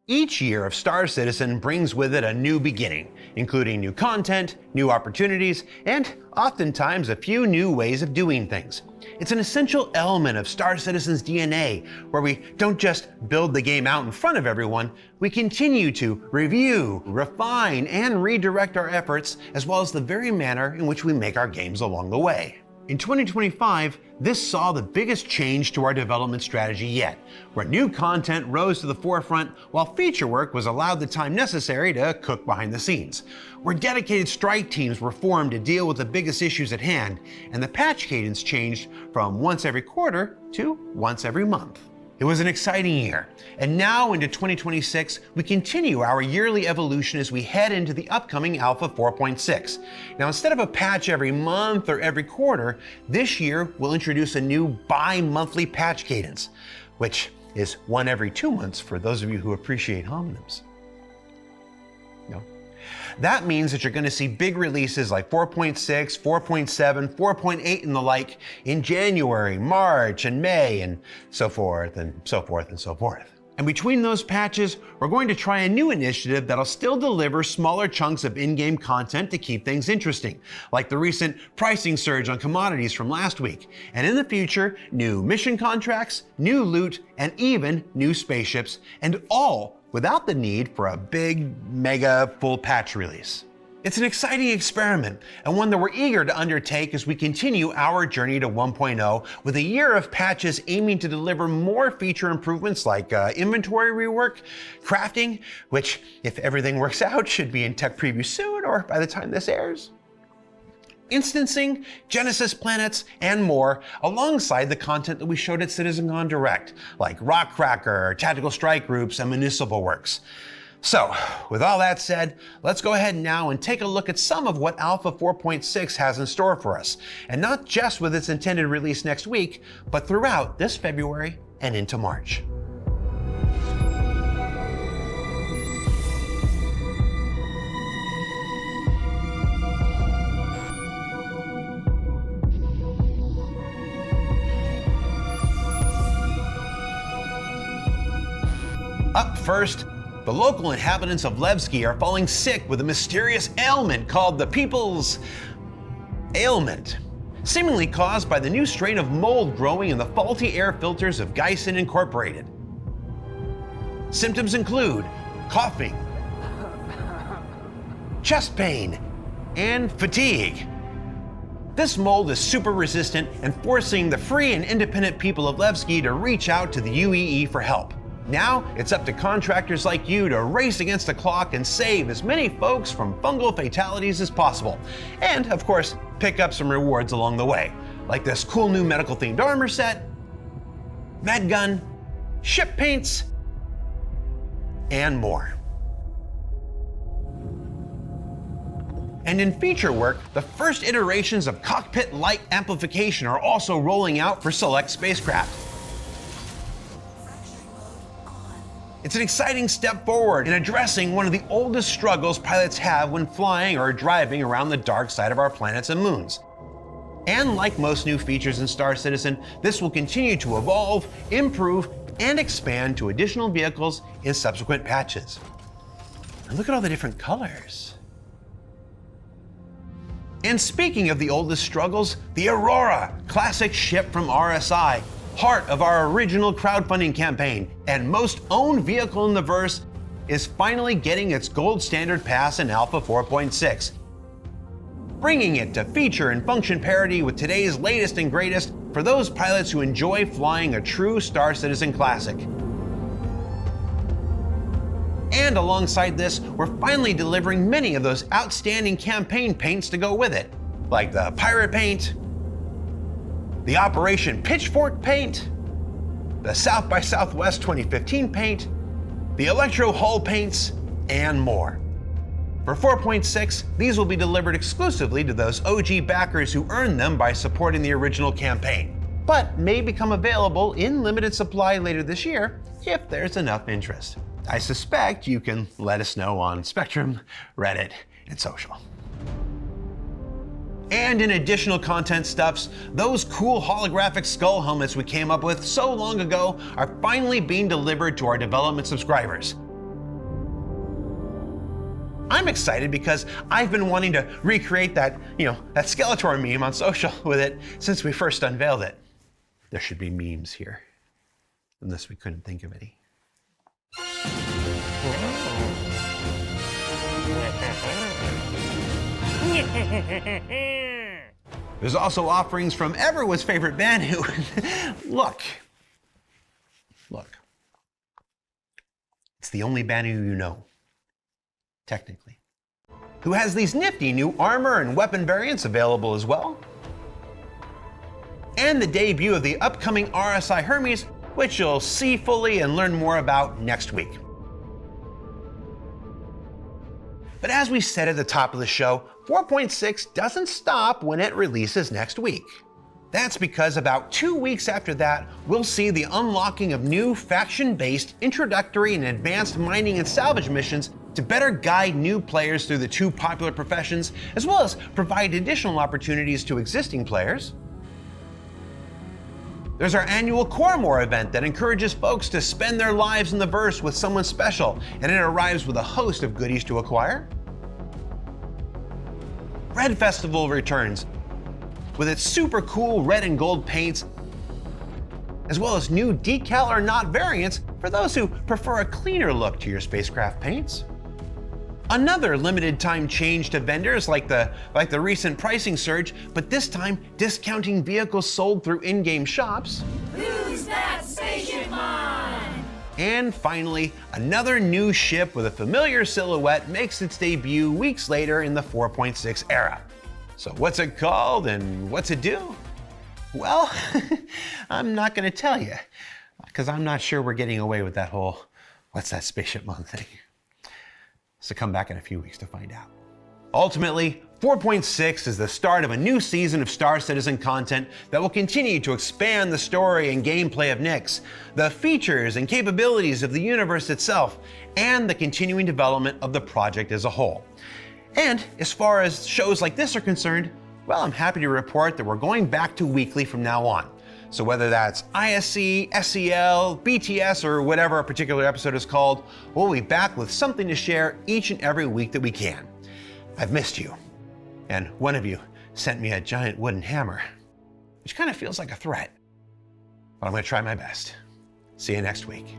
Each year of Star Citizen brings with it a new beginning, including new content, new opportunities, and oftentimes a few new ways of doing things. It's an essential element of Star Citizen's DNA, where we don't just build the game out in front of everyone, we continue to review, refine, and redirect our efforts, as well as the very manner in which we make our games along the way. In 2025, this saw the biggest change to our development strategy yet, where new content rose to the forefront while feature work was allowed the time necessary to cook behind the scenes, where dedicated strike teams were formed to deal with the biggest issues at hand, and the patch cadence changed from once every quarter to once every month. It was an exciting year, and now into 2026, we continue our yearly evolution as we head into the upcoming Alpha 4.6. Now, instead of a patch every month or every quarter, this year we'll introduce a new bi-monthly patch cadence, which is one every 2 months for those of you who appreciate homonyms. No? That means that you're going to see big releases like 4.6, 4.7, 4.8 and the like in January, March, and May, and so forth, and so forth, and so forth. And between those patches, we're going to try a new initiative that'll still deliver smaller chunks of in-game content to keep things interesting, like the recent pricing surge on commodities from last week. And in the future, new mission contracts, new loot, and even new spaceships, and all without the need for a big, mega, full patch release. It's an exciting experiment, and one that we're eager to undertake as we continue our journey to 1.0 with a year of patches aiming to deliver more feature improvements like inventory rework, crafting, which, if everything works out, should be in tech preview soon or by the time this airs, instancing, Genesis planets, and more, alongside the content that we showed at CitizenCon Direct, like Rock Cracker, Tactical Strike Groups, and Municipal Works. So, with all that said, let's go ahead now and take a look at some of what Alpha 4.6 has in store for us, and not just with its intended release next week, but throughout this February and into March. Up first, the local inhabitants of Levski are falling sick with a mysterious ailment called the People's Ailment, seemingly caused by the new strain of mold growing in the faulty air filters of Geisen Incorporated. Symptoms include coughing, chest pain, and fatigue. This mold is super resistant and forcing the free and independent people of Levski to reach out to the UEE for help. Now, it's up to contractors like you to race against the clock and save as many folks from fungal fatalities as possible. And, of course, pick up some rewards along the way, like this cool new medical-themed armor set, med gun, ship paints, and more. And in feature work, the first iterations of cockpit light amplification are also rolling out for select spacecraft. It's an exciting step forward in addressing one of the oldest struggles pilots have when flying or driving around the dark side of our planets and moons. And like most new features in Star Citizen, this will continue to evolve, improve, and expand to additional vehicles in subsequent patches. And look at all the different colors. And speaking of the oldest struggles, the Aurora, classic ship from RSI, heart of our original crowdfunding campaign, and most owned vehicle in the verse, is finally getting its gold standard pass in Alpha 4.6, bringing it to feature and function parity with today's latest and greatest for those pilots who enjoy flying a true Star Citizen classic. And alongside this, we're finally delivering many of those outstanding campaign paints to go with it, like the Pirate Paint, the Operation Pitchfork paint, the South by Southwest 2015 paint, the Electro Hull paints, and more. For 4.6, these will be delivered exclusively to those OG backers who earned them by supporting the original campaign, but may become available in limited supply later this year if there's enough interest. I suspect you can let us know on Spectrum, Reddit, and social. And in additional content stuffs, those cool holographic skull helmets we came up with so long ago are finally being delivered to our development subscribers. I'm excited because I've been wanting to recreate that, that Skeletor meme on social with it since we first unveiled it. There should be memes here, unless we couldn't think of any. There's also offerings from everyone's favorite band who, look. It's the only Banu you know, technically, who has these nifty new armor and weapon variants available as well. And the debut of the upcoming RSI Hermes, which you'll see fully and learn more about next week. But as we said at the top of the show, 4.6 doesn't stop when it releases next week. That's because about 2 weeks after that, we'll see the unlocking of new faction-based introductory and advanced mining and salvage missions to better guide new players through the two popular professions, as well as provide additional opportunities to existing players. There's our annual Coremore event that encourages folks to spend their lives in the verse with someone special, and it arrives with a host of goodies to acquire. Red Festival returns with its super cool red and gold paints, as well as new decal or not variants for those who prefer a cleaner look to your spacecraft paints. Another limited time change to vendors like the recent pricing surge, but this time discounting vehicles sold through in-game shops. Who's that spaceship mine? And finally, another new ship with a familiar silhouette makes its debut weeks later in the 4.6 era. So what's it called and what's it do? Well, I'm not gonna tell you, because I'm not sure we're getting away with that whole what's that spaceship mine thing. So come back in a few weeks to find out. Ultimately, 4.6 is the start of a new season of Star Citizen content that will continue to expand the story and gameplay of Nyx, the features and capabilities of the universe itself, and the continuing development of the project as a whole. And as far as shows like this are concerned, well, I'm happy to report that we're going back to weekly from now on. So whether that's ISC, SEL, BTS, or whatever a particular episode is called, we'll be back with something to share each and every week that we can. I've missed you. And one of you sent me a giant wooden hammer, which kind of feels like a threat. But I'm gonna try my best. See you next week.